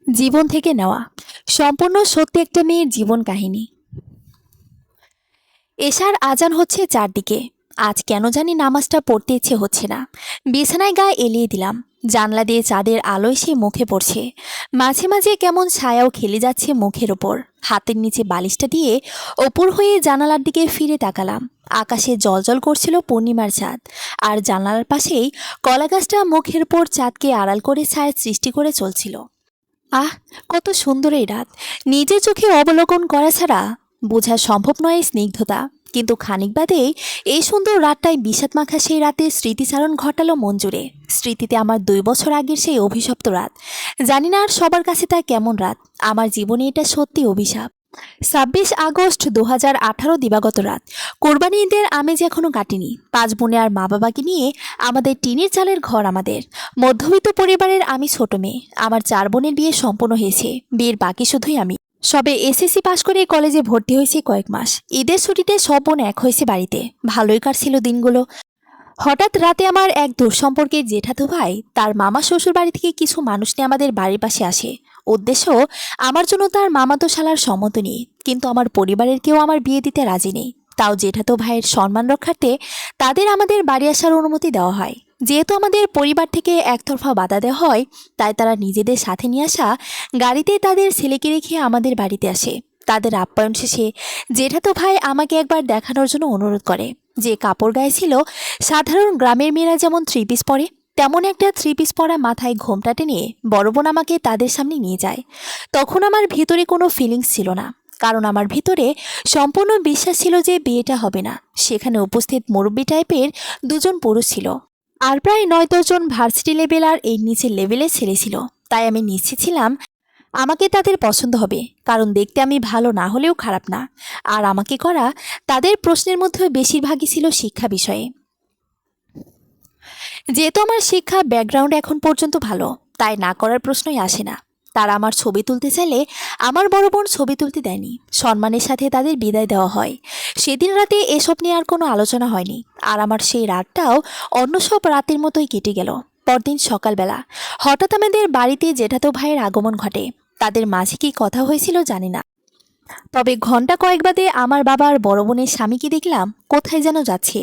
জীবন থেকে নেওয়া সম্পূর্ণ সত্যি একটা মেয়ের জীবন কাহিনী। এশার আজান হচ্ছে চারদিকে। আজ কেন জানি নামাজটা পড়তে ইচ্ছে হচ্ছে না। বিছানায় গায়ে এলিয়ে দিলাম। জানলা দিয়ে চাঁদের আলো এসে মুখে পড়ছে। মাঝে মাঝে কেমন ছায়াও খেলে যাচ্ছে মুখের ওপর। হাতের নিচে বালিশটা দিয়ে ওপর হয়ে জানালার দিকে ফিরে তাকালাম। আকাশে জলজল করছিল পূর্ণিমার চাঁদ। আর জানালার পাশেই কলা গাছটা মুখের ওপর চাঁদকে আড়াল করে ছায়া সৃষ্টি করে চলছিল। আহ, কত সুন্দর এই রাত! নিজের চোখে অবলোকন করা ছাড়া বোঝা সম্ভব নয় এই স্নিগ্ধতা। কিন্তু খানিক বাদেই এই সুন্দর রাতটায় বিষাদ মাখা সেই রাতে স্মৃতিচারণ ঘটালো মন জুড়ে। স্মৃতিতে আমার 2 বছর আগের সেই অভিশপ্ত রাত। জানি না আর সবার কাছে তা কেমন রাত। আমার জীবনে এটা সত্যি অভিশাপ। 26 আগস্ট 2018 দিবাগত রাত। কোরবানি ঈদের আমেজ এখনো কাটেনি। 5 বোনে আর মা বাবাকে নিয়ে আমাদের টিনের চালের ঘর। আমাদের মধ্যবিত্ত পরিবারের আমি ছোট মেয়ে। আমার 4 বোনের বিয়ে সম্পন্ন হয়েছে। বিয়ের বাকি শুধুই আমি। সবে এসএসসি পাশ করে কলেজে ভর্তি হয়েছি কয়েক মাস। ঈদের ছুটিতে সব বোন এক হয়েছে বাড়িতে। ভালোই কাটছিল দিনগুলো। হঠাৎ রাতে আমার এক দূর সম্পর্কের জেঠাতো ভাই তার মামা শ্বশুর বাড়ি থেকে কিছু মানুষ নিয়ে আমাদের বাড়ির পাশে আসে। উদ্দেশ্য আমার জন্য তার মামাতো শালার সম্মত নেই। কিন্তু আমার পরিবারের কেউ আমার বিয়ে দিতে রাজি নেই। তাও জেঠাতো ভাইয়ের সম্মান রক্ষার্থে তাদের আমাদের বাড়ি আসার অনুমতি দেওয়া হয়। যেহেতু আমাদের পরিবার থেকে একতরফা বাধা দেওয়া হয়, তাই তারা নিজেদের সাথে নিয়ে আসা গাড়িতে তাদের ছেলেকে রেখে আমাদের বাড়িতে আসে। তাদের আপ্যায়ন শেষে জেঠাতো ভাই আমাকে একবার দেখানোর জন্য অনুরোধ করে। যে কাপড় গায়ে ছিল সাধারণ গ্রামের মেয়েরা যেমন 3 পিস পরে, তেমন একটা 3 পিস পরা মাথায় ঘোমটা টেনে বড় বোন আমাকে তাদের সামনে নিয়ে যায়। তখন আমার ভিতরে কোনো ফিলিংস ছিল না, কারণ আমার ভিতরে সম্পূর্ণ বিশ্বাস ছিল যে বিয়েটা হবে না। সেখানে উপস্থিত মুরব্বী টাইপের 2জন পুরুষ ছিল, আর প্রায় 9-10 জন ভার্সিটি লেভেল আর এর নিচের লেভেলের ছেলে ছিল। তাই আমি নিশ্চিত ছিলাম আমাকে তাদের পছন্দ হবে, কারণ দেখতে আমি ভালো না হলেও খারাপ না। আর আমাকে করা তাদের প্রশ্নের মধ্যে বেশিরভাগই ছিল শিক্ষা বিষয়ে। যেহেতু আমার শিক্ষা ব্যাকগ্রাউন্ড এখন পর্যন্ত ভালো, তাই না করার প্রশ্নই আসে না। তারা আমার ছবি তুলতে চাইলে আমার বড় বোন ছবি তুলতে দেয়নি। সম্মানের সাথে তাদের বিদায় দেওয়া হয়। সেদিন রাতে এসব নিয়ে আর কোনো আলোচনা হয়নি। আর আমার সেই রাতটাও অন্য সব রাতের মতোই কেটে গেল। পরদিন সকালবেলা হঠাৎ আমাদের বাড়িতে জেঠাতো ভাইয়ের আগমন ঘটে। তাদের মাঝে কি কথা হয়েছিল জানি না, তবে ঘন্টা কয়েক বাদে আমার বাবা আর বড় বোনের স্বামীকে দেখলাম কোথায় যেন যাচ্ছে।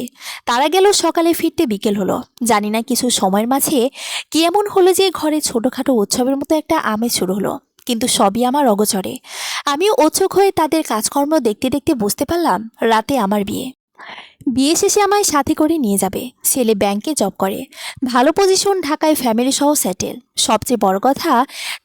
তারা গেল সকালে, ফিরতে বিকেল হলো। জানি না কিছু সময়ের মাঝে কি এমন হলো যে ঘরে ছোটোখাটো উৎসবের মতো একটা আমেজ শুরু হলো। কিন্তু সবই আমার অগোচরে। আমিও উৎসুক হয়ে তাদের কাজকর্ম দেখতে দেখতে বুঝতে পারলাম রাতে আমার বিয়ে। বিয়ে শেষে আমায় সাথে করে নিয়ে যাবে। ছেলে ব্যাংকে জব করে, ভালো পজিশন, ঢাকায় ফ্যামিলি সহ সেটেল। সবচেয়ে বড় কথা,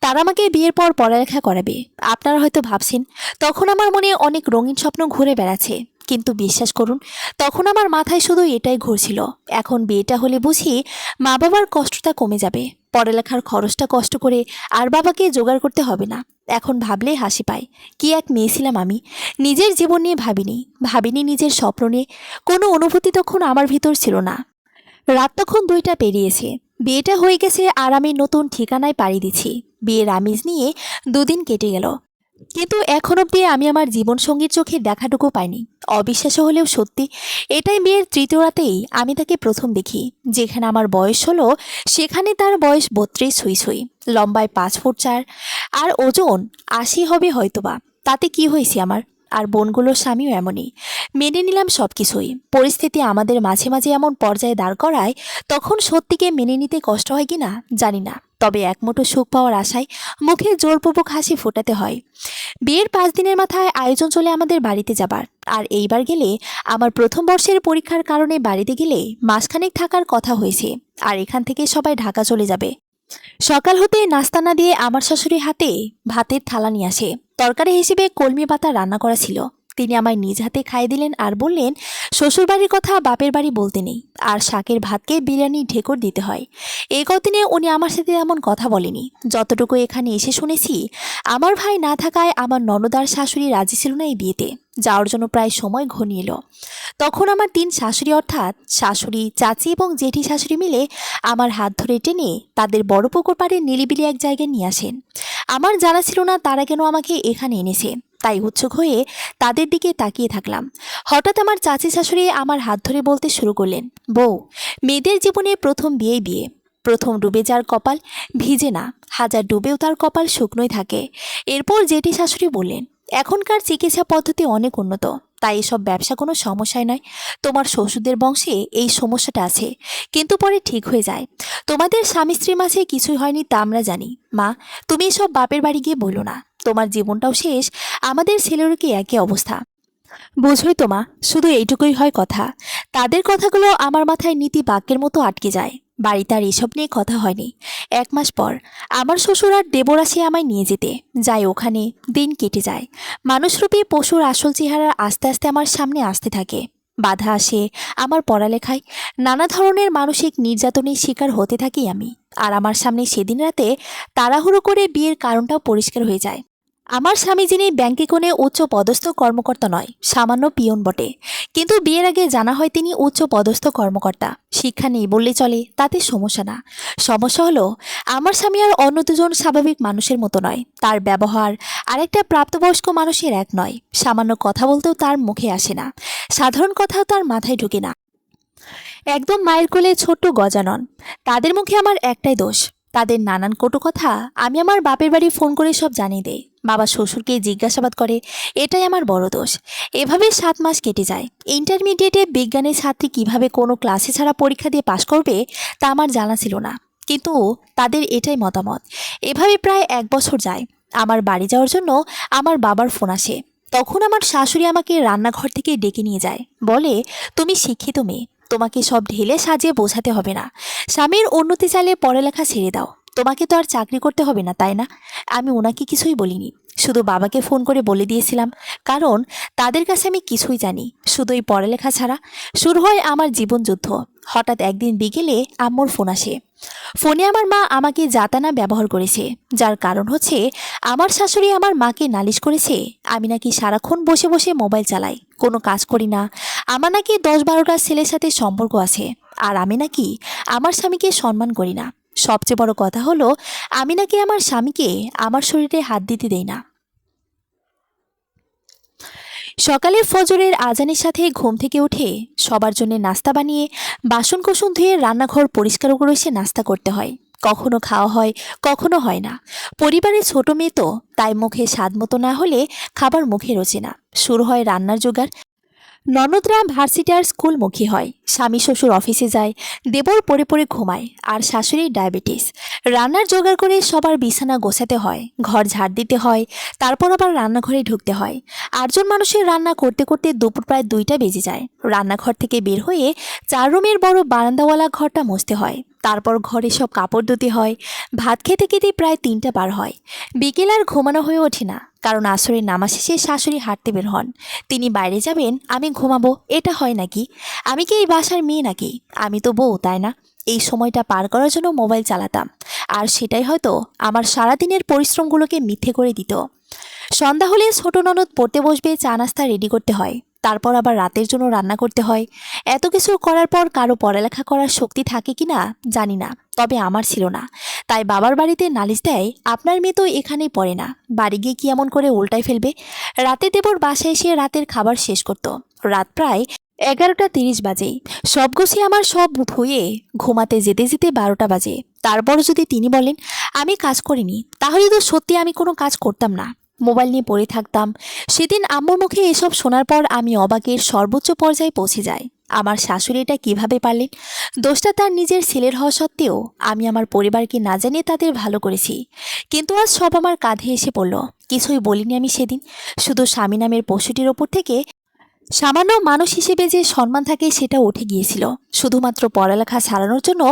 তারা আমাকে বিয়ের পর পড়ালেখা করাবে। আপনারা হয়তো ভাবছেন তখন আমার মনে অনেক রঙিন স্বপ্ন ঘুরে বেড়াচ্ছে, কিন্তু বিশ্বাস করুন তখন আমার মাথায় শুধু এটাই ঘুরছিল, এখন বিয়েটা হলে বুঝি মা বাবার কষ্টটা কমে যাবে। পড়ালেখার খরচটা কষ্ট করে আর বাবাকে জোগাড় করতে হবে না। এখন ভাবলেই হাসি পায়। কি এক মেয়ে ছিলাম আমি! নিজের জীবন নিয়ে ভাবিনি নিজের স্বপ্ন নিয়ে। কোনো অনুভূতি তখন আমার ভিতর ছিল না। রাত তখন 2টা পেরিয়েছে। বিয়েটা হয়ে গেছে আর আমি নতুন ঠিকানায় পাড়ি দিচ্ছি। বিয়ের আমেজ নিয়ে 2 দিন কেটে গেল, কিন্তু এখন অবধি আমি আমার জীবনসঙ্গীর চোখে দেখাটুকু পাইনি। অবিশ্বাস্য হলেও সত্যি, এটাই বিয়ের তৃতীয় রাতেই আমি তাকে প্রথম দেখি। যেখানে আমার বয়স হলো সেখানে তার বয়স 32 ছুঁই ছুঁই। লম্বায় 5 ফুট 4 আর ওজন 80 হবে হয়তোবা। তাতে কি হয়েছে আমার? আর বোনগুলোর স্বামীও এমনই। মেনে নিলাম সব কিছুই। পরিস্থিতি আমাদের মাঝে মাঝে এমন পর্যায়ে দাঁড় করায়, তখন সত্যিকে মেনে নিতে কষ্ট হয় কিনা জানি না, তবে একমুঠো সুখ পাওয়ার আশায় মুখে জোরপূর্বক হাসি ফোটাতে হয়। বিয়ের 5 দিনের মাথায় আয়োজন চলে আমাদের বাড়িতে যাবার। আর এইবার গেলে আমার প্রথম বর্ষের পরীক্ষার কারণে বাড়িতে গেলে মাসখানেক থাকার কথা হয়েছে। আর এখান থেকে সবাই ঢাকা চলে যাবে। সকাল হতে নাস্তা না দিয়ে আমার শাশুড়ি হাতে ভাতের থালা নিয়ে আসে। তরকারি হিসেবে কলমি পাতা রান্না করা ছিল। তিনি আমায় নিজ হাতে খাইয়ে দিলেন আর বললেন শ্বশুরবাড়ির কথা বাপের বাড়ি বলতে নেই, আর শাকের ভাতকে বিরিয়ানি ঢেকুর দিতে হয়। এই কদিনে উনি আমার সাথে এমন কথা বলেনি। যতটুকু এখানে এসে শুনেছি, আমার ভাই না থাকায় আমার ননদার শাশুড়ি রাজি ছিল না এই বিয়েতে যাওয়ার জন্য। প্রায় সময় ঘনিয়ে এলো। তখন আমার 3 শাশুড়ি, অর্থাৎ শাশুড়ি, চাচি এবং জেঠি শাশুড়ি মিলে আমার হাত ধরে টেনে তাদের বড় পুকুর পাড়ে নিরিবিলি এক জায়গায় নিয়ে আসেন। আমার জানা ছিল না তারা কেন আমাকে এখানে এনেছে, তাই উৎসুক হয়ে তাদের দিকে তাকিয়ে থাকলাম। হঠাৎ আমার চাচি শাশুড়ি আমার হাত ধরে বলতে শুরু করলেন, বউ, মেয়েদের জীবনে প্রথম বিয়েই বিয়ে। প্রথম ডুবে যার কপাল ভিজে না, হাজার ডুবেও তার কপাল শুকনোই থাকে। এরপর জেঠি শাশুড়ি বললেন, এখনকার চিকিৎসা পদ্ধতি অনেক উন্নত, তাই এসব ব্যবসা কোনো সমস্যাই নয়। তোমার শ্বশুরদের বংশে এই সমস্যাটা আছে, কিন্তু পরে ঠিক হয়ে যায়। তোমাদের স্বামী স্ত্রীর মাঝে কিছুই হয়নি তা আমরা জানি। মা, তুমি এসব বাপের বাড়ি গিয়ে বলো না, তোমার জীবনটাও শেষ, আমাদের ছেলেরও কি একই অবস্থা। বুঝোই তো মা, শুধু এইটুকুই হয় কথা। তাদের কথাগুলো আমার মাথায় নীতি বাক্যের মতো আটকে যায়। বাড়িতে আর এসব নিয়ে কথা হয়নি। 1 মাস পর আমার শ্বশুর আর দেবর আসে আমায় নিয়ে যেতে। যাই ওখানে, দিন কেটে যায়। মানুষরূপী পশুর আসল চেহারা আস্তে আস্তে আমার সামনে আসতে থাকে। বাধা আসে আমার পড়ালেখায়। নানা ধরনের মানসিক নির্যাতনের শিকার হতে থাকি আমি। আর আমার সামনে সেদিন রাতে তাড়াহুড়ো করে বিয়ের কারণটাও পরিষ্কার হয়ে যায়। আমার স্বামী যিনি ব্যাংকে কোনো উচ্চ পদস্থ কর্মকর্তা নয়, সামান্য পিয়ন বটে, কিন্তু বিয়ের আগে জানা হয় তিনি উচ্চ পদস্থ কর্মকর্তা। শিক্ষা নেই বললে চলে, তাতে সমস্যা না। সমস্যা হলো আমার স্বামী আর অন্য দুজন স্বাভাবিক মানুষের মতো নয়। তার ব্যবহার আরেকটা প্রাপ্তবয়স্ক মানুষের এক নয়। সামান্য কথা বলতেও তার মুখে আসে না, সাধারণ কথাও তার মাথায় ঢুকে না। একদম মায়ের কোলে ছোট্ট গজানন। তাদের মুখে আমার একটাই দোষ, তাদের নানান কটু কথা আমি আমার বাপের বাড়ি ফোন করে সব জানিয়ে দেই। বাবা শ্বশুরকে জিজ্ঞাসাবাদ করে, এটাই আমার বড় দোষ। এভাবে 7 মাস কেটে যায়। ইন্টারমিডিয়েটে বিজ্ঞানের ছাত্রী কিভাবে কোনো ক্লাসে ছাড়া পরীক্ষা দিয়ে পাশ করবে তা আমার জানা ছিল না, কিন্তু তাদের এটাই মতামত। এভাবে প্রায় 1 বছর যায়। আমার বাড়ি যাওয়ার জন্য আমার বাবার ফোন আসে। তখন আমার শাশুড়ি আমাকে রান্নাঘর থেকে ডেকে নিয়ে যায়, বলে, তুমি শিক্ষিত মেয়ে, তোমাকে সব ঢেলে সাজিয়ে বোঝাতে হবে না। স্বামীর উন্নতি চাইলে পড়ালেখা ছেড়ে দাও, তোমাকে তো আর চাকরি করতে হবে না, তাই না? আমি ওনাকে কিছুই বলিনি, শুধু বাবাকে ফোন করে বলে দিয়েছিলাম, কারণ তাদের কাছে আমি কিছুই জানি, শুধু এই পড়ালেখা ছাড়া। শুরু হয় আমার জীবনযুদ্ধ। হঠাৎ একদিন বিকেলে আম্মুর ফোন আসে। ফোনে আমার মা আমাকে যাতানা ব্যবহার করেছে, যার কারণ হচ্ছে আমার শাশুড়ি আমার মাকে নালিশ করেছে আমি নাকি সারাক্ষণ বসে বসে মোবাইল চালাই, কোনো কাজ করি না। আমার নাকি 10-12টা ছেলের সাথে সম্পর্ক আছে, আর আমি নাকি আমার স্বামীকে সম্মান করি না। সবচেয়ে বড় কথা হলো আমি নাকি আমার স্বামীকে আমার শরীরে হাত দিতে দেই না। সকালে ফজরের আজানের সাথে ঘুম থেকে উঠে সবার জন্য নাস্তা বানিয়ে বাসন কোসন ধুয়ে রান্নাঘর পরিষ্কার করে এসে নাস্তা করতে হয়। কখনো খাওয়া হয়, কখনো হয় না। পরিবারের ছোট মেয়ে তো, তাই মুখে স্বাদ মতো না হলে খাবার মুখে রোচে না। শুরু হয় রান্নার জোগাড়। ননদরা ভার্সিটি আর স্কুলমুখী হয়, স্বামী শ্বশুর অফিসে যায়, দেবর পড়ে পড়ে ঘুমায়, আর শাশুড়ির ডায়াবেটিস। রান্নার জোগাড় করে সবার বিছানা গোছাতে হয়, ঘর ঝাড় দিতে হয়, তারপর আবার রান্নাঘরে ঢুকতে হয়। 8জন মানুষের রান্না করতে করতে দুপুর প্রায় 2টা বেজে যায়। রান্নাঘর থেকে বের হয়ে 4 রুমের বড় বারান্দাওয়ালা ঘরটা মুছতে হয়, তারপর ঘরে সব কাপড় ধুতে হয়। ভাত খেতে খেতে প্রায় 3টা পার হয়। বিকেল আর ঘুমানো হয়ে ওঠে না, কারণ আসরের নামাজ শেষে শাশুড়ি হাঁটতে বের হন। তিনি বাইরে যাবেন, আমি ঘুমাবো, এটা হয় নাকি? আমি কি এই বাসার মেয়ে নাকি? আমি তো বউ, তাই না? এই সময়টা পার করার জন্য মোবাইল চালাতাম, আর সেটাই হয়তো আমার সারাদিনের পরিশ্রমগুলোকে মিথ্যে করে দিত। সন্ধ্যা হলে ছোট ননদ পড়তে বসবে, চা নাস্তা রেডি করতে হয়, তারপর আবার রাতের জন্য রান্না করতে হয়। এত কিছু করার পর কারো পড়ালেখা করার শক্তি থাকে কি না জানি না, তবে আমার ছিল না। তাই বাবার বাড়িতে নালিশ দেয়, আপনার মেয়ে তো এখানেই পড়ে না, বাড়ি গিয়ে কি এমন করে উল্টাই ফেলবে। রাতে দেবর বাসায় এসে রাতের খাবার শেষ করত। রাত প্রায় 11টা 30 বাজে। সব গুছিয়ে আমার সব ধুয়ে ঘুমাতে যেতে যেতে 12টা বাজে। তারপর যদি তিনি বলেন আমি কাজ করিনি, তাহলে তো সত্যি আমি কোনো কাজ করতাম না, মোবাইল নিয়ে পড়ে থাকতাম। সেদিন আম্মুর মুখে এসব শোনার পর আমি অবাকের সর্বোচ্চ পর্যায়ে পৌঁছে যাই। আমার শাশুড়ি এটা কীভাবে পারলেন? দোষটা তার নিজের ছেলের হওয়া সত্ত্বেও আমি আমার পরিবারকে না জানিয়ে তাদের ভালো করেছি, কিন্তু আজ সব আমার কাঁধে এসে পড়ল। কিছুই বলিনি আমি সেদিন, শুধু স্বামী নামের পশুটির ওপর থেকে সামান্য মানুষ হিসেবে যে সম্মান থাকে সেটা উঠে গিয়েছিল। শুধুমাত্র পড়ালেখা ছাড়ানোর জন্য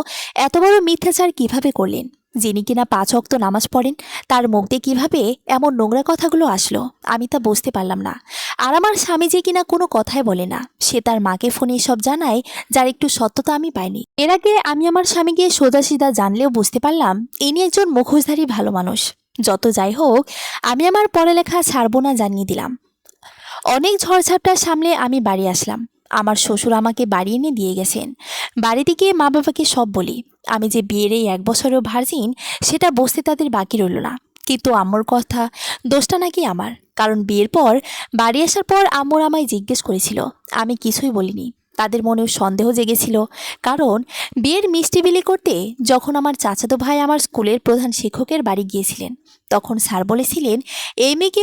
এত বড় মিথ্যাচার কিভাবে করলেন? যিনি কিনা 5 ওয়াক্ত নামাজ পড়েন, তার মুখ দিয়ে কীভাবে এমন নোংরা কথাগুলো আসলো আমি তা বুঝতে পারলাম না। আর আমার স্বামী যে কিনা কোনো কথাই বলে না, সে তার মাকে ফোনে সব জানায়, যার একটু সত্যতা আমি পাইনি। এর আগে আমি আমার স্বামীকে সোজাসিধা জানলেও বুঝতে পারলাম ইনি একজন মুখোশধারী ভালো মানুষ। যত যাই হোক, আমি আমার পড়ালেখা ছাড়বো না জানিয়ে দিলাম। অনেক ঝড়ঝাপটা সামলে আমি বাড়ি আসলাম। আমার শ্বশুর আমাকে বাড়ি এনে দিয়ে গেছেন। বাড়িতে গিয়ে মা বাবাকে সব বলি। আমি যে বিয়ের এই 1 বছরেও ভার্জিন সেটা বুঝতে তাদের বাকি রইল না। কিন্তু আম্মুর কথা, দোষটা নাকি আমার, কারণ বিয়ের পর বাড়ি আসার পর আম্মুর আমায় জিজ্ঞেস করেছিল, আমি কিছুই বলিনি। তাদের মনেও সন্দেহ জেগেছিল, কারণ বিয়ের মিষ্টি বিলি করতে যখন আমার চাচাতো ভাই আমার স্কুলের প্রধান শিক্ষকের বাড়ি গিয়েছিলেন, তখন স্যার বলেছিলেন এই মেয়েকে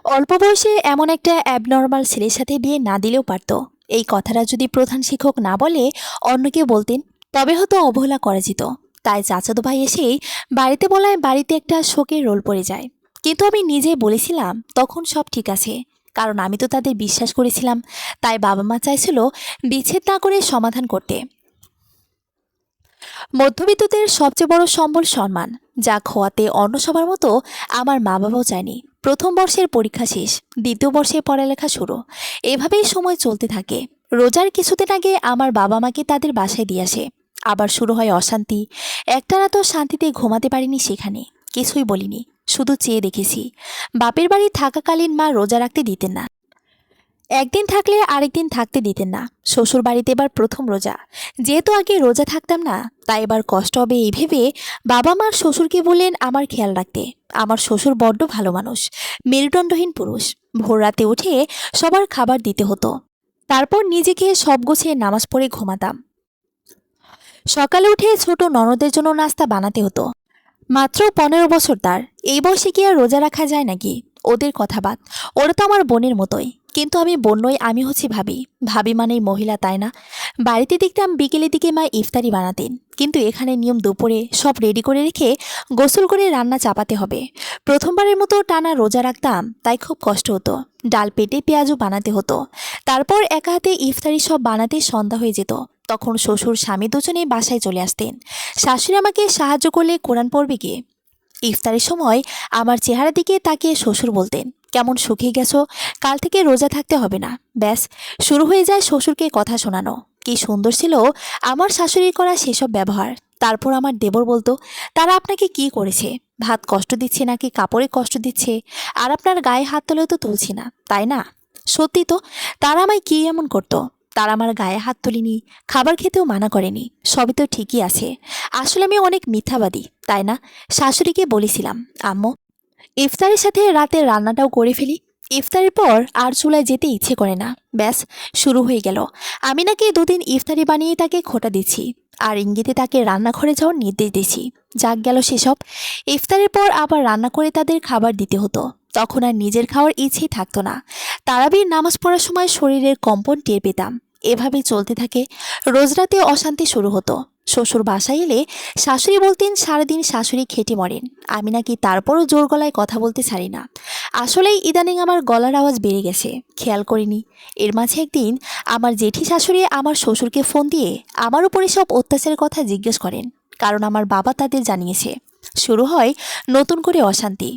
অল্প বয়সে এমন একটা অ্যাবনর্মাল ছেলের সাথে বিয়ে না দিলেও পারত। এই কথাটা যদি প্রধান শিক্ষক না বলে অন্য কেউ বলতেন, তবে হয়তো অবহেলা করা যেত। তাই চাচাতো ভাই এসেই বাড়িতে বলায় বাড়িতে একটা শোকের রোল পড়ে যায়। কিন্তু আমি নিজেই বলেছিলাম তখন সব ঠিক আছে, কারণ আমি তো তাদের বিশ্বাস করেছিলাম। তাই বাবা মা চাইছিল বিচ্ছেদ না করে সমাধান করতে। মধ্যবিত্তদের সবচেয়ে বড় সম্বল সম্মান, যা খোয়াতে অন্য সবার মতো আমার মা বাবাও চায়নি। প্রথম বর্ষের পরীক্ষা শেষ, দ্বিতীয় বর্ষে পড়ালেখা শুরু, এভাবেই সময় চলতে থাকে। রোজার কিছুদিন আগে আমার বাবা মাকে তাদের বাসায় দিয়ে আসে। আবার শুরু হয় অশান্তি। একটা রাতও শান্তিতে ঘুমাতে পারিনি সেখানে। কিছুই বলিনি, শুধু চেয়ে দেখেছি। বাপের বাড়ি থাকাকালীন মা রোজা রাখতে দিতেন না, একদিন থাকলে আরেকদিন থাকতে দিতেন না। শ্বশুর বাড়িতে এবার প্রথম রোজা, যেহেতু আগে রোজা থাকতাম না, তাই এবার কষ্ট হবে এই ভেবে বাবা মার শ্বশুরকে বললেন আমার খেয়াল রাখতে। আমার শ্বশুর বড্ড ভালো মানুষ, মেরুদণ্ডহীন পুরুষ। ভোর রাতে উঠে সবার খাবার দিতে হতো, তারপর নিজেকে সব গুছিয়ে নামাজ পড়ে ঘুমাতাম। সকালে উঠে ছোট ননদের জন্য নাস্তা বানাতে হতো। মাত্র 15 বছর তার, এই বয়সে কি আর রোজা রাখা যায় নাকি? ওদের কথা বাদ, ওরা তো আমার বোনের মতোই। কিন্তু আমি বোন নই, আমি হচ্ছি ভাবি। ভাবি মানেই মহিলা, তাই না? বাড়িতে দেখতাম বিকেলের দিকে মা ইফতারি বানাতেন, কিন্তু এখানে নিয়ম দুপুরে সব রেডি করে রেখে গোসল করে রান্না চাপাতে হবে। প্রথমবারের মতো টানা রোজা রাখতাম, তাই খুব কষ্ট হতো। ডাল পেটে পেঁয়াজও বানাতে হতো। তারপর একা হাতে ইফতারি সব বানাতে সন্ধ্যা হয়ে যেত। তখন শ্বশুর স্বামী দুজনেই বাসায় চলে আসতেন। শাশুড়ি আমাকে সাহায্য করলে কোরআন পড়বে কে। ইফতারের সময় আমার চেহারা দিকে তাকিয়ে শ্বশুর বলতেন কেমন শুকিয়ে গেছো, কাল থেকে রোজা থাকতে হবে না। ব্যাস, শুরু হয়ে যায় শ্বশুরকে কথা শোনানো। কি সুন্দর ছিল আমার শাশুড়ির করা সেসব ব্যবহার। তারপর আমার দেবর বলতো তারা আপনাকে কি করেছে, ভাত কষ্ট দিচ্ছে নাকি কাপড়ে কষ্ট দিচ্ছে, আর আপনার গায়ে হাত তুলেও তো তুলছি না, তাই না? সত্যি তো, তারা আমায় কি এমন করতো? তারা আমার গায়ে হাত তুলিনি, খাবার খেতেও মানা করেনি, সবই তো ঠিকই আছে। আসলে আমি অনেক মিথ্যাবাদী, তাই না? শাশুড়িকে বলেছিলাম আম্মু ইফতারের সাথে রাতের রান্নাটাও করে ফেলি। ইফতারের পর আর চুলায় যেতে ইচ্ছে করে না। ব্যাস, শুরু হয়ে গেল। আমি নাকি দুদিন ইফতারি বানিয়ে তাকে খোটা দিচ্ছি, আর ইঙ্গিতে তাকে রান্নাঘরে যাওয়ার নির্দেশ দিচ্ছি। যাক গেল সেসব। ইফতারের পর আবার রান্না করে তাদের খাবার দিতে হতো। তখন আর নিজের খাওয়ার ইচ্ছেই থাকতো না। তারাবির নামাজ পড়ার সময় শরীরের কম্পন টের পেতাম। এভাবেই চলতে থাকে। রোজ রাতে অশান্তি শুরু হতো। শ্বশুর বাসায় এলে শাশুড়ি বলতেন সারাদিন শাশুড়ি খেটে মরেন। আমি নাকি তারপরও জোর গলায় কথা বলতে ছাড়ি না। আসলেই ইদানিং আমার গলার আওয়াজ বেড়ে গেছে, খেয়াল করিনি। এর মাঝে একদিন আমার জেঠি শাশুড়ি আমার শ্বশুরকে ফোন দিয়ে আমার উপরে সব অত্যাচারের কথা জিজ্ঞেস করেন, কারণ আমার বাবা তাদের জানিয়েছে। শুরু হয় নতুন করে অশান্তি।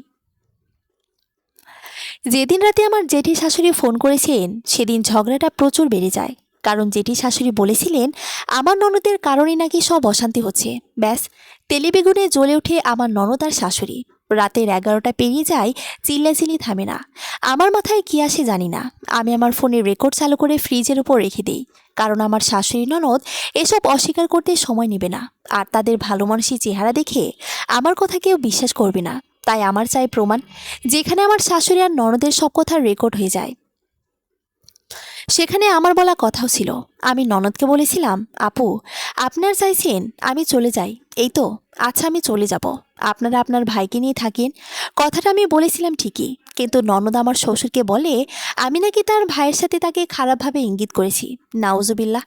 যেদিন রাতে আমার জেঠি শাশুড়ি ফোন করেছেন সেদিন ঝগড়াটা প্রচুর বেড়ে যায়। কারণ জেঠি শাশুড়ি বলেছিলেন আমার ননদের কারণে নাকি সব অশান্তি হচ্ছে। ব্যাস, তেলে বেগুনে জ্বলে ওঠে আমার ননদ আর শাশুড়ি। রাতের 11টা পেরিয়ে যায়, চিল্লাচিল্লি থামে না। আমার মাথায় কি আসে জানি না। আমি আমার ফোনের রেকর্ড চালু করে ফ্রিজের উপর রেখে দিই, কারণ আমার শাশুড়ি ননদ এসব অস্বীকার করতে সময় নেবে না। আর তাদের ভালো মানুষই চেহারা দেখে আমার কথা কেউ বিশ্বাস করবে না। তাই আমার চাই প্রমাণ, যেখানে আমার শাশুড়ি আর ননদের সব কথা রেকর্ড হয়ে যায়। সেখানে আমার বলা কথাও ছিল। আমি ননদকে বলেছিলাম আপু আপনার চাইছেন আমি চলে যাই, এই তো? আচ্ছা আমি চলে যাব, আপনারা আপনার ভাইকে নিয়ে থাকেন। কথাটা আমি বলেছিলাম ঠিকই, কিন্তু ননদ আমার শ্বশুরকে বলে আমি নাকি তার ভাইয়ের সাথে তাকে খারাপভাবে ইঙ্গিত করেছি। নাউজুবিল্লাহ।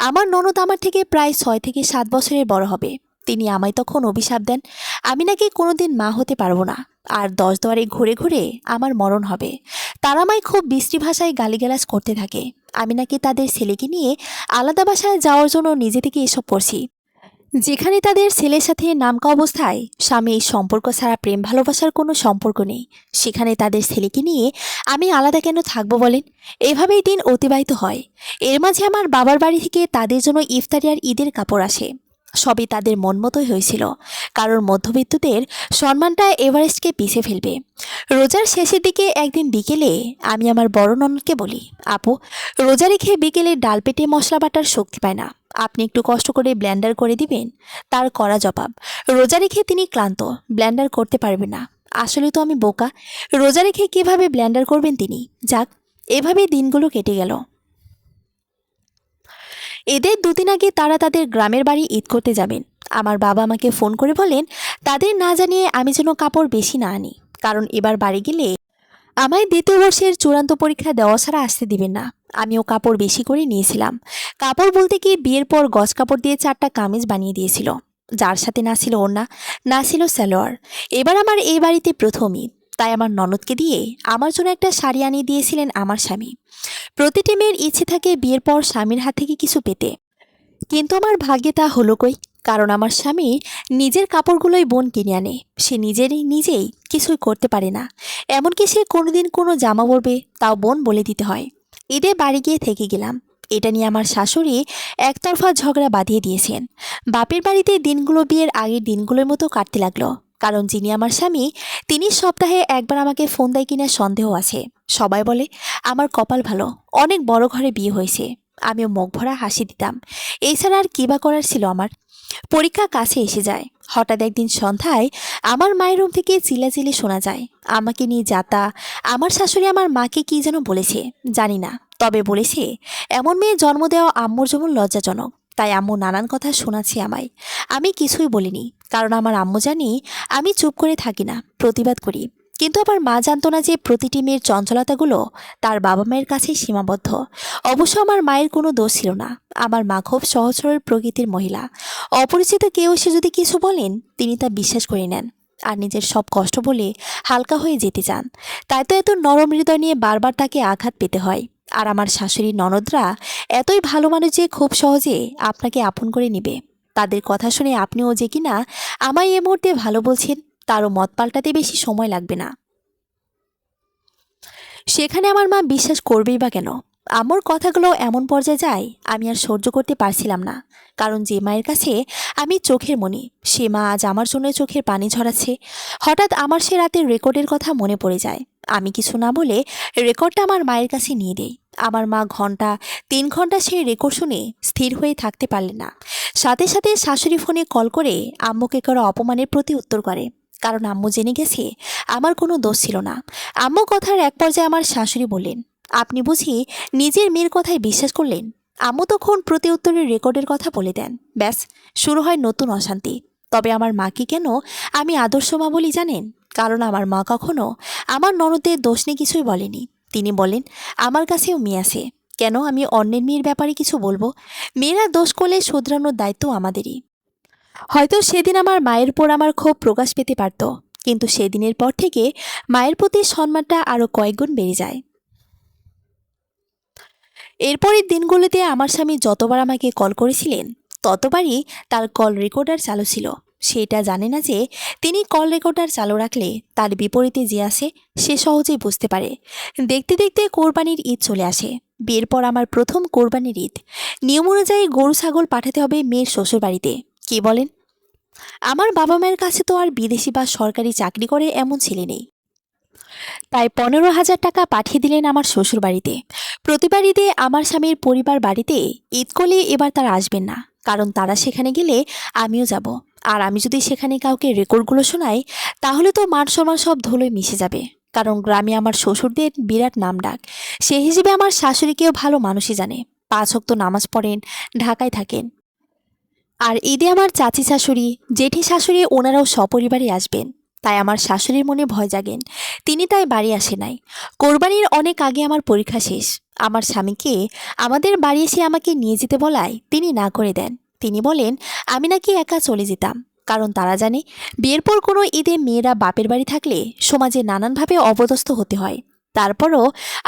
আমার ননদ আমার থেকে প্রায় 6 থেকে 7 বছরের বড় হবে। তিনি আমায় তখন অভিশাপ দেন আমি নাকি কোনোদিন মা হতে পারবো না, আর 10 দুয়ারে ঘুরে ঘুরে আমার মরণ হবে। তারা আমায় খুব বিশ্রী ভাষায় গালিগালাজ করতে থাকে। আমি নাকি তাদের ছেলেকে নিয়ে আলাদা বাসায় যাওয়ার জন্য নিজে থেকে এসব করছি, যেখানে তাদের ছেলের সাথে নামকা অবস্থায় স্বামী এই সম্পর্ক ছাড়া প্রেম ভালোবাসার কোনো সম্পর্ক নেই। সেখানে তাদের ছেলেকে নিয়ে আমি আলাদা কেন থাকবো বলেন? এভাবেই দিন অতিবাহিত হয়। এর মাঝে আমার বাবার বাড়ি থেকে তাদের জন্য ইফতারি আর ঈদের কাপড় আসে। সবই তাদের মন মতোই হয়েছিল, কারণ মধ্যবিত্তদের সম্মানটা এভারেস্টকে পিছে ফেলবে। রোজার শেষের দিকে একদিন বিকেলে আমি আমার বড় ননদকে বলি আপু রোজা রেখে বিকেলে ডাল পেটে মশলা বাটার শক্তি পায় না, আপনি একটু কষ্ট করে ব্লেন্ডার করে দিবেন। তার কড়া জবাব, রোজা রেখে তিনি ক্লান্ত, ব্লেন্ডার করতে পারবে না। আসলে তো আমি বোকা, রোজা রেখে কিভাবে ব্লেন্ডার করবেন তিনি। যাক, এভাবে দিনগুলো কেটে গেল। ঈদের দুদিন আগে তারা তাদের গ্রামের বাড়ি ঈদ করতে যাবেন। আমার বাবা আমাকে ফোন করে বলেন তাদের না জানিয়ে আমি যেন কাপড় বেশি না আনি, কারণ এবার বাড়ি গেলে আমায় দ্বিতীয় বর্ষের চূড়ান্ত পরীক্ষা দেওয়া ছাড়া আসতে দিবেন না। আমিও কাপড় বেশি করে নিয়েছিলাম। কাপড় বলতে কি, বিয়ের পর গজ কাপড় দিয়ে 4টা কামিজ বানিয়ে দিয়েছিল, যার সাথে না ছিল ওড়না, না ছিল সালোয়ার। এবার আমার এই বাড়িতে প্রথম ঈদ, তাই আমার ননদকে দিয়ে আমার জন্য একটা শাড়ি আনিয়ে দিয়েছিলেন আমার স্বামী। প্রতিটি মেয়ের ইচ্ছে থাকে বিয়ের পর স্বামীর হাত থেকে কিছু পেতে, কিন্তু আমার ভাগ্যে তা হলো কই। কারণ আমার স্বামী নিজের কাপড়গুলোই বোন কিনে আনে, সে নিজেই কিছুই করতে পারে না। এমনকি সে কোনোদিন কোনো জামা পরবে তাও বোন বলে দিতে হয়। ঈদে বাড়ি গিয়ে থেকে গেলাম। এটা নিয়ে আমার শাশুড়ি একতরফা ঝগড়া বাঁধিয়ে দিয়েছেন। বাপের বাড়িতে দিনগুলো বিয়ের আগের দিনগুলোর মতো কাটতে লাগলো, কারণ যিনি আমার স্বামী তিনি সপ্তাহে একবার আমাকে ফোন দেয় কিনা সন্দেহ আছে। সবাই বলে আমার কপাল ভালো, অনেক বড় ঘরে বিয়ে হয়েছে। আমিও মুখ ভরা হাসি দিতাম। এছাড়া আর কী বা করার ছিল আমার। পরীক্ষা কাছে এসে যায়। হঠাৎ একদিন সন্ধ্যায় আমার মায়ের রুম থেকে চিল্লাচিল্লি শোনা যায়, আমাকে নিয়ে যাতা। আমার শাশুড়ি আমার মাকে কি যেন বলেছে জানি না, তবে বলেছে এমন মেয়ে জন্ম দেওয়া আম্মুর যেমন লজ্জাজনক। তাই আম্মু নানান কথা শোনাচ্ছে আমায়। আমি কিছুই বলিনি, কারণ আমার আম্মু জানি আমি চুপ করে থাকি না, প্রতিবাদ করি। কিন্তু আমার মা জানতো না যে প্রতিটি মেয়ের চঞ্চলতাগুলো তার বাবা মায়ের কাছেই সীমাবদ্ধ। অবশ্য আমার মায়ের কোনো দোষ ছিল না। আমার মা খুব সহজ সরল প্রকৃতির মহিলা। অপরিচিত কেউ এসে যদি কিছু বলেন তিনি তা বিশ্বাস করে নেন, আর নিজের সব কষ্ট বলে হালকা হয়ে যেতে চান। তাই তো এত নরম হৃদয় নিয়ে বারবার তাকে আঘাত পেতে হয়। আর আমার শাশুড়ি ননদরা এতই ভালো মানুষ যে খুব সহজে আপনাকে আপন করে নেবে। তাদের কথা শুনে আপনিও যে কিনা আমায় এ মুহূর্তে ভালো বলছেন, তারও মত পাল্টাতে বেশি সময় লাগবে না। সেখানে আমার মা বিশ্বাস করবেই বা কেন? আমার কথাগুলো এমন পর্যায়ে যায় আমি আর সহ্য করতে পারছিলাম না। কারণ যে মায়ের কাছে আমি চোখের মণি, সে মা আজ আমার জন্য চোখের পানি ঝরাচ্ছে। হঠাৎ আমার সে রাতের রেকর্ডের কথা মনে পড়ে যায়। আমি কিছু না বলে রেকর্ডটা আমার মায়ের কাছে নিয়ে দেই। আমার মা ঘন্টা 3 ঘন্টা সেই রেকর্ড শুনে স্থির হয়ে থাকতে পারলেন না। সাথে সাথে শাশুড়ি ফোনে কল করে আম্মুকে করা অপমানের প্রতি উত্তর করে, কারণ আম্মু জেনে গেছে আমার কোনো দোষ ছিল না। আম্মু কথার এক পর্যায়ে আমার শাশুড়ি বললেন, আপনি বুঝি নিজের মেয়ের কথায় বিশ্বাস করলেন? আম্মু তখন প্রতি উত্তরের রেকর্ডের কথা বলে দেন। ব্যাস, শুরু হয় নতুন অশান্তি। তবে আমার মাকে কেন আমি আদর্শ মা বলি জানেন? কারণ আমার মা কখনো আমার ননদের দোষ নিয়ে কিছুই বলেনি। তিনি বলেন আমার কাছেও মেয়ে আছে, কেন আমি অন্যের মেয়ের ব্যাপারে কিছু বলবো? মেয়েরা দোষ করলে শুধরানোর দায়িত্ব আমাদেরই। হয়তো সেদিন আমার মায়ের উপর আমার ক্ষোভ প্রকাশ পেতে পারত, কিন্তু সেদিনের পর থেকে মায়ের প্রতি সম্মানটা আরও কয়েকগুণ বেড়ে যায়। এরপরের দিনগুলোতে আমার স্বামী যতবার আমাকে কল করেছিলেন ততবারই তার কল রেকর্ডার চালু ছিল। সেটা জানে না যে তিনি কল রেকর্ডার চালু রাখলে তার বিপরীতে যে আসে সে সহজেই বুঝতে পারে। দেখতে দেখতে কোরবানির ঈদ চলে আসে। বিয়ের পর আমার প্রথম কোরবানির ঈদ। নিয়ম অনুযায়ী গরু ছাগল পাঠাতে হবে মেয়ের শ্বশুর বাড়িতে। কি বলেন? আমার বাবা মায়ের কাছে তো আর বিদেশি বা সরকারি চাকরি করে এমন ছেলে নেই। তাই 15,000 টাকা পাঠিয়ে দিলেন আমার শ্বশুর বাড়িতে। প্রতিবার ঈদে আমার স্বামীর পরিবার বাড়িতে ঈদ করলে এবার তারা আসবেন না, কারণ তারা সেখানে গেলে আমিও যাব। আর আমি যদি সেখানে কাউকে রেকর্ডগুলো শোনাই তাহলে তো মান সম্মান সব ধুলোয় মিশে যাবে। কারণ গ্রামে আমার শ্বশুরদের বিরাট নাম ডাক। সেই হিসেবে আমার শাশুড়িকেও ভালো মানুষই জানে। 5 ওয়াক্ত নামাজ পড়েন, ঢাকায় থাকেন। আর ঈদে আমার চাচি শাশুড়ি, জেঠি শাশুড়ি ওনারাও সপরিবারে আসবেন। তাই আমার শাশুড়ির মনে ভয় জাগেন। তিনি তাই বাড়ি আসে নাই। কোরবানির অনেক আগে আমার পরীক্ষা শেষ। আমার স্বামীকে আমাদের বাড়ি এসে আমাকে নিয়ে যেতে বলায় তিনি না করে দেন। তিনি বলেন আমি নাকি একা চলে যেতাম, কারণ তারা জানে বিয়ের পর কোনো ঈদে মেয়েরা বাপের বাড়ি থাকলে সমাজে নানানভাবে অপদস্থ হতে হয়। তারপরও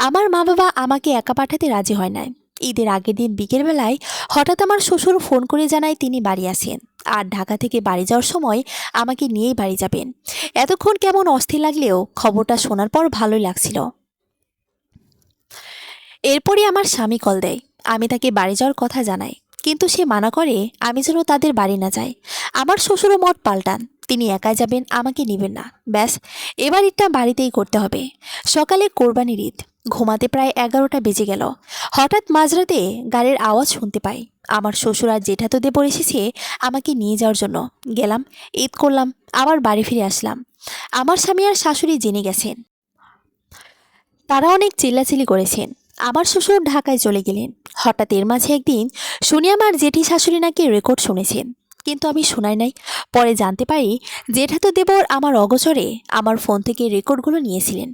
আমার মা বাবা আমাকে একা পাঠাতে রাজি হয় নাই। ঈদের আগের দিন বিকেলবেলায় হঠাৎ আমার শ্বশুর ফোন করে জানায় তিনি বাড়ি আসেন, আর ঢাকা থেকে বাড়ি যাওয়ার সময় আমাকে নিয়েই বাড়ি যাবেন। এতক্ষণ কেমন অস্থির লাগলেও খবরটা শোনার পর ভালোই লাগছিল। এরপরই আমার স্বামী কল দেয়। আমি তাকে বাড়ি যাওয়ার কথা জানাই, কিন্তু সে মানা করে আমি যেন তাদের বাড়ি না যাই। আমার শ্বশুরও মত পাল্টান, তিনি একাই যাবেন, আমাকে নেবেন না। ব্যাস, এবার ঈদটা বাড়িতেই করতে হবে। সকালে কোরবানির ঈদ। ঘুমাতে প্রায় 11টা বেজে গেল। হঠাৎ মাঝরাতে গাড়ির আওয়াজ শুনতে পাই। আমার শ্বশুর আর জেঠাতো দেবর এসেছে আমাকে নিয়ে যাওয়ার জন্য। গেলাম, ঈদ করলাম, আবার বাড়ি ফিরে আসলাম। আমার স্বামী আর শাশুড়ি জেনে গেছেন। তারা অনেক চিল্লাচিল্লি করেছেন। আমার শ্বশুর ঢাকায় চলে গেলেন। হঠাৎ এর মাঝে একদিন শুনি আমার জেঠি শাশুড়ি নাকি রেকর্ড শুনেছেন, কিন্তু আমি শোনাই নাই। পরে জানতে পারি জেঠাতো দেবর আমার অগোচরে আমার ফোন থেকে রেকর্ডগুলো নিয়েছিলেন।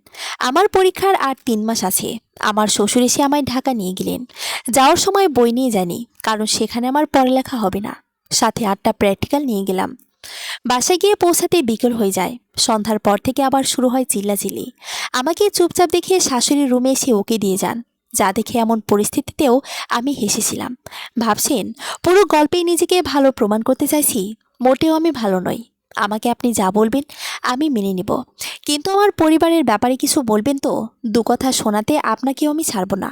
আমার পরীক্ষার আর 3 মাস আছে। আমার শ্বশুর এসে আমায় ঢাকা নিয়ে গেলেন। যাওয়ার সময় বই নিয়ে যানি, কারণ সেখানে আমার পড়ালেখা হবে না। সাথে 8টা প্র্যাকটিক্যাল নিয়ে গেলাম। বাসায় গিয়ে পৌঁছাতে বিকেল হয়ে যায়। সন্ধ্যার পর থেকে আবার শুরু হয় চিল্লাচিল্লি। আমাকে চুপচাপ দেখে শাশুড়ির রুমে এসে ওকে দিয়ে যান। যা দেখে এমন পরিস্থিতিতেও আমি হেসেছিলাম। ভাবছেন পুরো গল্পেই নিজেকে ভালো প্রমাণ করতে চাইছি? মোটেও আমি ভালো নই। আমাকে আপনি যা বলবেন আমি মেনে নিব, কিন্তু আমার পরিবারের ব্যাপারে কিছু বলবেন তো? দু কথা শোনাতে আপনাকেও আমি ছাড়ব না।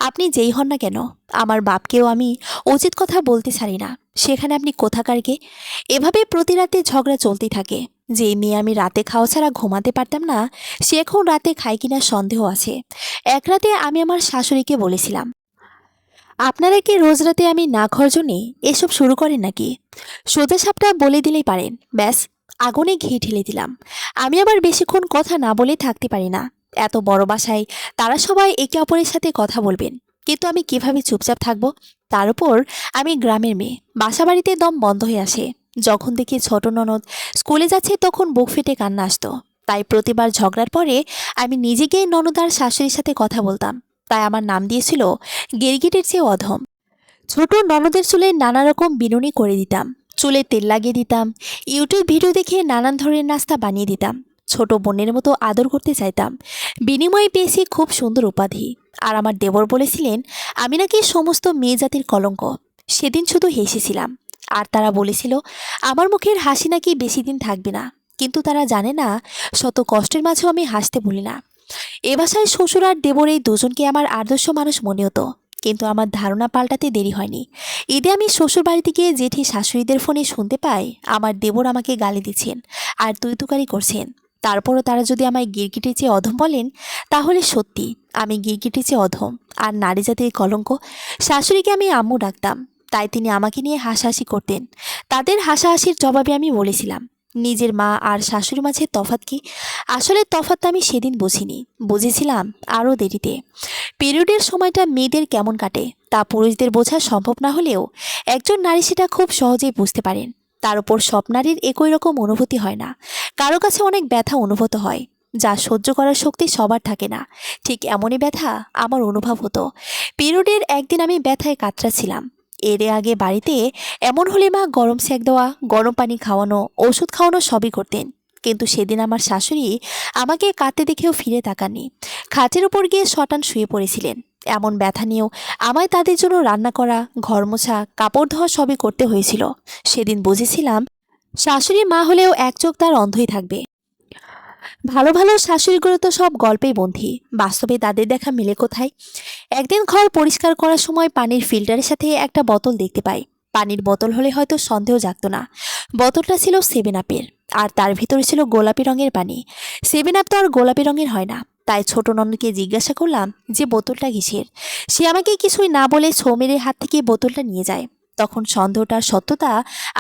আপনি যেই হন না কেন, আমার বাপকেও আমি উচিত কথা বলতে ছাড়ি না। সেখানে আপনি কোথাকার কে? এভাবে প্রতি রাতে ঝগড়া চলতেই থাকে। যে মেয়ে আমি রাতে খাওয়া ছাড়া ঘুমাতে পারতাম না, সে এখন রাতে খায় কিনা সন্দেহ আছে। এক রাতে আমি আমার শাশুড়িকে বলেছিলাম, আপনারা কি রোজ রাতে আমি না খাওয়ার জন্যে এসব শুরু করেন নাকি? সোজা সাপটা বলে দিলেই পারেন, ব্যাস। আগুনে ঘি ঢেলে দিলাম। আমি আবার বেশিক্ষণ কথা না বলে থাকতে পারি না। এত বড় বাসায় তারা সবাই একে অপরের সাথে কথা বলবেন, কিন্তু আমি কিভাবে চুপচাপ থাকবো? তার উপর আমি গ্রামের মেয়ে, বাসা বাড়িতে দম বন্ধ হয়ে আসে। যখন দেখি ছোট ননদ স্কুলে যাচ্ছে তখন বুক ফেটে কান্না আসতো। তাই প্রতিবার ঝগড়ার পরে আমি নিজে গিয়ে ননদ আর শাশুড়ির সাথে কথা বলতাম। তাই আমার নাম দিয়েছিল গিরগিটের চেয়ে অধম। ছোট ননদের চুলে নানা রকম বিনুনি করে দিতাম, চুলে তেল লাগিয়ে দিতাম, ইউটিউব ভিডিও দেখে নানান ধরনের নাস্তা বানিয়ে দিতাম। ছোট বোনের মতো আদর করতে চাইতাম। বিনিময়ে পেয়েছি খুব সুন্দর উপাধি। আর আমার দেবর বলেছিলেন আমি নাকি সমস্ত মেয়ে জাতির কলঙ্ক। সেদিন শুধু হেসেছিলাম। আর তারা বলেছিল আমার মুখের হাসি নাকি বেশি দিন থাকবে না। কিন্তু তারা জানে না শত কষ্টের মাঝেও আমি হাসতে ভুলি না। এ বাসায় শ্বশুর আর দেবর এই দুজনকে আমার আদর্শ মানুষ মনে হতো। কিন্তু আমার ধারণা পাল্টাতে দেরি হয়নি। ঈদে আমি শ্বশুর বাড়িতে গিয়ে জেঠি শাশুড়িদের ফোনে শুনতে পাই আমার দেবর আমাকে গালি দিচ্ছেন আর তুই তুকারি করছেন। তারপরও তারা যদি আমায় গিরগিটির চেয়ে অধম বলেন, তাহলে সত্যি আমি গিরগিটির চেয়ে অধম আর নারী জাতির কলঙ্ক। শাশুড়িকে আমি আম্মু ডাকতাম, তাই তিনি আমাকে নিয়ে হাসাহাসি করতেন। তাদের হাসাহাসির জবাবে আমি বলেছিলাম নিজের মা আর শাশুড়ির মাঝে তফাৎ কি? আসলে তফাৎটা আমি সেদিন বুঝিনি, বুঝেছিলাম আরও দেরিতে। পিরিয়ডের সময়টা মেয়েদের কেমন কাটে তা পুরুষদের বোঝা সম্ভব না হলেও একজন নারী সেটা খুব সহজেই বুঝতে পারেন। তার উপর সব নারীর একই রকম অনুভূতি হয় না। কারো কাছে অনেক ব্যথা অনুভূত হয়, যা সহ্য করার শক্তি সবার থাকে না। ঠিক এমনই ব্যথা আমার অনুভব হতো। পিরিয়ডের একদিন আমি ব্যথায় কাতরাচ্ছিলাম। এর আগে বাড়িতে এমন হলে মা গরম সেক দেওয়া, গরম পানি খাওয়ানো, ওষুধ খাওয়ানো সবই করতেন। কিন্তু সেদিন আমার শাশুড়ি আমাকে কাঁদতে দেখেও ফিরে তাকাননি। খাটের উপর গিয়ে শটান শুয়ে পড়েছিলেন। এমন ব্যথা নিয়েও আমায় তাদের জন্য রান্না করা, ঘর মোছা, কাপড় ধোয়া সবই করতে হয়েছিল। সেদিন বুঝেছিলাম শাশুড়ি মা হলেও এক চোখ তার অন্ধই থাকবে। ভালো ভালো শাশুড়িগুলো তো সব গল্পেই বন্ধি, বাস্তবে তাদের দেখা মিলে কোথায়? একদিন ঘর পরিষ্কার করার সময় পানির ফিল্টারের সাথে একটা বোতল দেখতে পাই। পানির বোতল হলে হয়তো সন্দেহ জাগতো না। বোতলটা ছিল 7 আপের, আর তার ভিতরে ছিল গোলাপি রঙের পানি। 7 আপ তো আর গোলাপি রঙের হয় না। তাই ছোট ননদকে জিজ্ঞাসা করলাম যে বোতলটা কিসের। সে আমাকে কিছুই না বলে ছো মেরে হাত থেকে বোতলটা নিয়ে যায়। তখন সন্দেহটার সত্যতা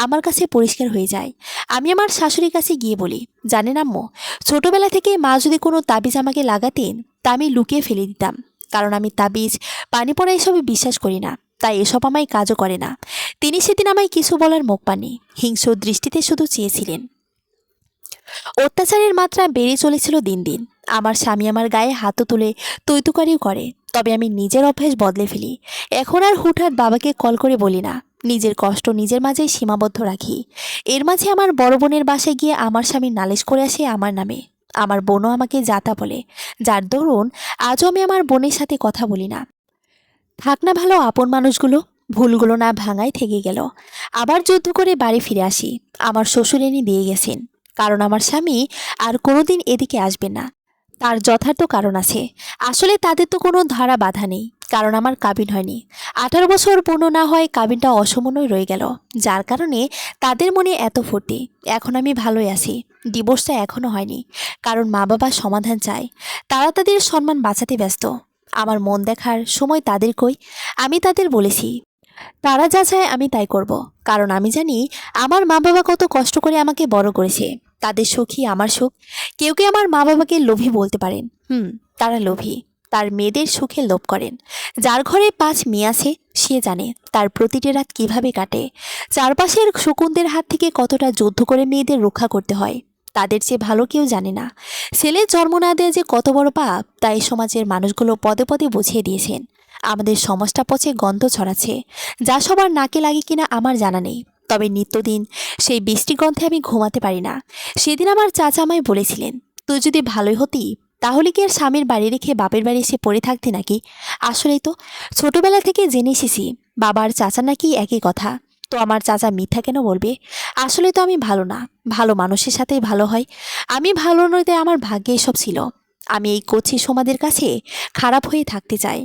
আমার কাছে পরিষ্কার হয়ে যায়। আমি আমার শাশুড়ির কাছে গিয়ে বলি, জানেন আম্মু, ছোটবেলা থেকে মা যদি কোনো তাবিজ আমাকে লাগাতেন তা আমি লুকিয়ে ফেলে দিতাম। কারণ আমি তাবিজ, পানি পড়া এসবে বিশ্বাস করি না। তাই এসব আমায় কাজও করে না। তিনি সেদিন আমায় কিছু বলার মুখ পাননি, হিংস্র দৃষ্টিতে শুধু চেয়েছিলেন। অত্যাচারের মাত্রা বেড়ে চলেছিল দিন দিন। আমার স্বামী আমার গায়ে হাতও তুলে তৈতুকারিও করে। তবে আমি নিজের অভ্যাস বদলে ফেলি। এখন আর হুটহাট বাবাকে কল করে বলি না। নিজের কষ্ট নিজের মাঝেই সীমাবদ্ধ রাখি। এর মাঝে আমার বড় বোনের বাসায় গিয়ে আমার স্বামী নালিশ করে আসে আমার নামে। আমার বোনও আমাকে যাতা বলে, যার দরুন আজও আমি আমার বোনের সাথে কথা বলি না। থাক না ভালো আপন মানুষগুলো, ভুলগুলো না ভাঙাই থেকে গেল। আবার যুদ্ধ করে বাড়ি ফিরে আসি। আমার শ্বশুর এনে দিয়ে গেছেন, কারণ আমার স্বামী আর কোনোদিন এদিকে আসবে না। তার যথার্থ কারণ আছে। আসলে তাদের তো কোনো ধারা বাধা নেই, কারণ আমার কাবিন হয়নি। 18 বছর পূর্ণ না হয় কাবিনটা অসমন্বয় রয়ে গেল, যার কারণে তাদের মনে এত ফুর্তি। এখন আমি ভালোই আছি। ডিভোর্সটা এখনও হয়নি, কারণ মা বাবা সমাধান চায়। তারা তাদের সম্মান বাঁচাতে ব্যস্ত। আমার মন দেখার সময় তাদের কই? আমি তাদের বলেছি তারা যা চায় আমি তাই করব, কারণ আমি জানি আমার মা বাবা কত কষ্ট করে আমাকে বড় করেছে। তাদের সুখই আমার সুখ। কেউ কেউ আমার মা বাবাকে লোভী বলতে পারেন। তারা লোভী। তার মেয়েদের সুখে লোভ করেন। যার ঘরে 5 মেয়ে আছে সে জানে তার প্রতিটি রাত কিভাবে কাটে, চারপাশের শকুনদের হাত থেকে কতটা যুদ্ধ করে মেয়েদের রক্ষা করতে হয়। তাদের চেয়ে ভালো কেউ জানে না ছেলের জন্ম না দেওয়া যে কত বড় পাপ, তাই সমাজের মানুষগুলো পদে পদে বুঝিয়ে দিয়েছেন। আমাদের সমাজটা পচে গন্ধ ছড়াচ্ছে, যা সবার নাকে লাগে কিনা আমার জানা নেই, তবে নিত্যদিন সেই বৃষ্টি গন্ধে আমি ঘুমাতে পারি না। সেদিন আমার চাচা আমায় বলেছিলেন, তুই যদি ভালোই হতি তাহলে কি আর স্বামীর বাড়ি রেখে বাপের বাড়ি এসে পড়ে থাকতি নাকি? আসলেই তো ছোটবেলা থেকে জেনে এসেছি বাবার চাচা নাকি একই কথা। তো আমার চাচা মিথ্যা কেন বলবে? আসলে তো আমি ভালো না, ভালো মানুষের সাথেই ভালো হয়। আমি ভালো নইতে আমার ভাগ্যে এসব ছিল। আমি এই কচি সমাজের কাছে খারাপ হয়ে থাকতে চাই,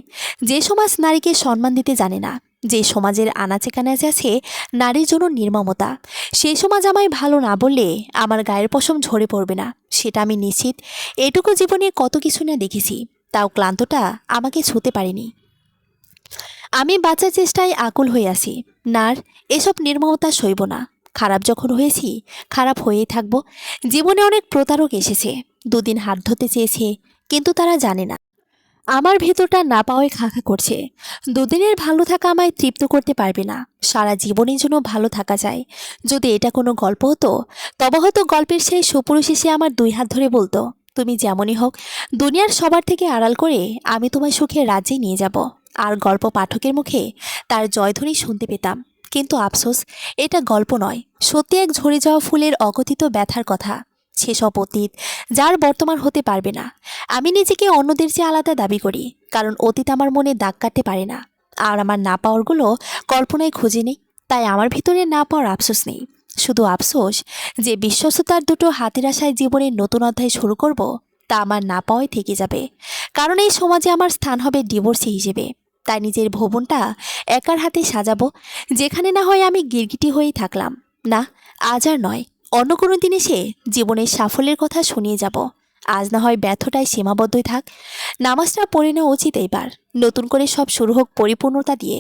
যে সমাজ নারীকে সম্মান দিতে জানে না, যে সমাজের আনাচে কানাচে আছে নারীর জন্য নির্মমতা। সেই সমাজ আমায় ভালো না বললে আমার গায়ের পশম ঝরে পড়বে না, সেটা আমি নিশ্চিত। এটুকু জীবনে কত কিছু না দেখেছি, তাও ক্লান্তটা আমাকে ছুঁতে পারেনি। আমি বাঁচার চেষ্টায় আকুল হয়ে আছি। নার, এসব নির্মমতা সইব না। খারাপ যখন হয়েছি খারাপ হয়েই থাকবো। জীবনে অনেক প্রতারক এসেছে, দুদিন হাত ধরতে চেয়েছে, কিন্তু তারা জানে না আমার ভেতরটা না পাওয়ায় খাঁখা করছে। দুদিনের ভালো থাকা আমায় তৃপ্ত করতে পারবে না, সারা জীবনের জন্য ভালো থাকা যায়। যদি এটা কোনো গল্প হতো তবে হয়তো গল্পের সেই সুপুরুষ এসে আমার 2 হাত ধরে বলতো, তুমি যেমনই হোক দুনিয়ার সবার থেকে আড়াল করে আমি তোমায় সুখের রাজ্যে নিয়ে যাব। আর গল্প পাঠকের মুখে তার জয়ধ্বনি শুনতে পেতাম। কিন্তু আফসোস, এটা গল্প নয়, সত্যি এক ঝরে যাওয়া ফুলের অকথিত ব্যথার কথা। সেসব অতীত যার বর্তমান হতে পারবে না। আমি নিজেকে অন্যদের চেয়ে আলাদা দাবি করি, কারণ অতীত আমার মনে দাগ কাটতে পারে না। আর আমার না পাওয়ারগুলো কল্পনায় খুঁজে নেই, তাই আমার ভিতরে না পাওয়ার আফসোস নেই। শুধু আফসোস যে বিশ্বস্ততার দুটো হাতের আশায় জীবনের নতুন অধ্যায় শুরু করব, তা আমার না পাওয়াই থেকে যাবে। কারণ এই সমাজে আমার স্থান হবে ডিভোর্সি হিসেবে। তাই নিজের ভবনটা একার হাতে সাজাবো, যেখানে না হয় আমি গিরগিটি হয়েই থাকলাম। না, আজ আর নয়, অন্য কোনো দিন এসে জীবনের সাফল্যের কথা শুনিয়ে যাব। আজ না হয় ব্যর্থটায় সীমাবদ্ধই থাক। নামাজটা পড়ে নেওয়া উচিত এইবার। নতুন করে সব শুরু হোক পরিপূর্ণতা দিয়ে।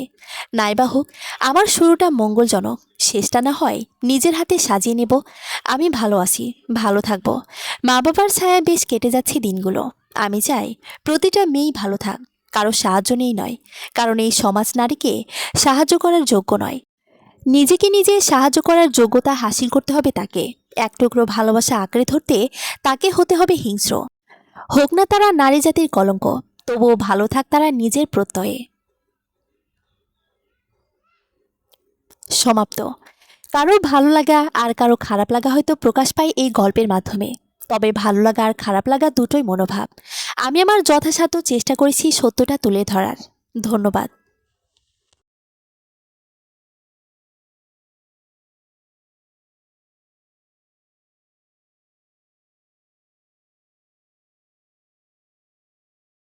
নাইবা হোক আমার শুরুটা মঙ্গলজনক, শেষটা না হয় নিজের হাতে সাজিয়ে নেব। আমি ভালো আছি, ভালো থাকবো। মা বাবার ছায়ায় বেশ কেটে যাচ্ছে দিনগুলো। আমি চাই প্রতিটা মেয়েই ভালো থাক, কারো সাহায্য নেই নয়, কারণ এই সমাজ নারীকে সাহায্য করার যোগ্য নয়। নিজেকে নিজে সাহায্য করার যোগ্যতা হাসিল করতে হবে তাকে। এক টুকরো ভালোবাসা আঁকড়ে ধরতে তাকে হতে হবে হিংস্র। হোক না তারা নারী জাতির কলঙ্ক, তবুও ভালো থাক তারা নিজের প্রত্যয়ে। সমাপ্ত। কারো ভালো লাগা আর কারো খারাপ লাগা হয়তো প্রকাশ পায় এই গল্পের মাধ্যমে, তবে ভালো লাগা আর খারাপ লাগা দুটোই মনোভাব। আমি আমার যথাসাধ্য চেষ্টা করেছি সত্যটা তুলে ধরার। ধন্যবাদ।